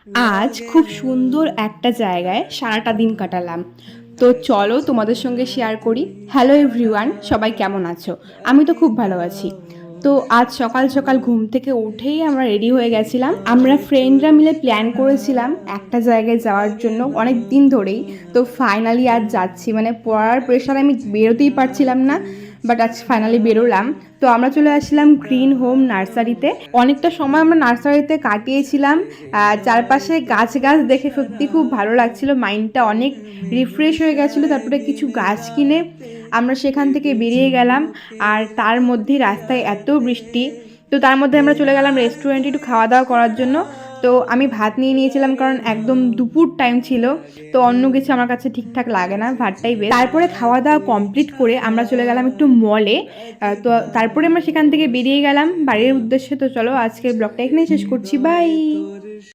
আজ খুব সুন্দর একটা জায়গায় সারাটা দিন কাটালাম। তো চলো তোমাদের সঙ্গে শেয়ার করি। হ্যালো এভরিওয়ান, সবাই কেমন আছো? আমি তো খুব ভালো আছি। তো আজ সকাল সকাল ঘুম থেকে উঠেই আমরা রেডি হয়ে গেছিলাম। আমরা ফ্রেন্ডরা মিলে প্ল্যান করেছিলাম একটা জায়গায় যাওয়ার জন্য অনেক দিন ধরেই। তো ফাইনালি আজ যাচ্ছি, মানে পড়ার প্রেশারে আমি বেরোতেই পারছিলাম না, বাট আজ ফাইনালি বেরোলাম। তো আমরা চলে আসলাম গ্রিন হোম নার্সারিতে। অনেকটা সময় আমরা নার্সারিতে কাটিয়েছিলাম। চারপাশে গাছ গাছ দেখে সত্যি খুব ভালো লাগছিল, মাইন্ডটা অনেক রিফ্রেশ হয়ে গেছিলো। তারপরে কিছু গাছ কিনে আমরা সেখান থেকে বেরিয়ে গেলাম। আর তার মধ্যে রাস্তায় এত বৃষ্টি, তো তার মধ্যে আমরা চলে গেলাম রেস্টুরেন্টে একটু খাওয়া দাওয়া করার জন্য। তো আমি ভাত নিয়ে নিয়েছিলাম, কারণ একদম দুপুর টাইম ছিল, তো অন্য কিছু আমার কাছে ঠিকঠাক লাগে না, ভাতটাই বেশ। তারপরে খাওয়া দাওয়া কমপ্লিট করে আমরা চলে গেলাম একটু মলে। তো তারপরে আমরা সেখান থেকে বেরিয়ে গেলাম বাড়ির উদ্দেশ্যে। তো চলো আজকের ব্লগটা এখানেই শেষ করছি, বাই।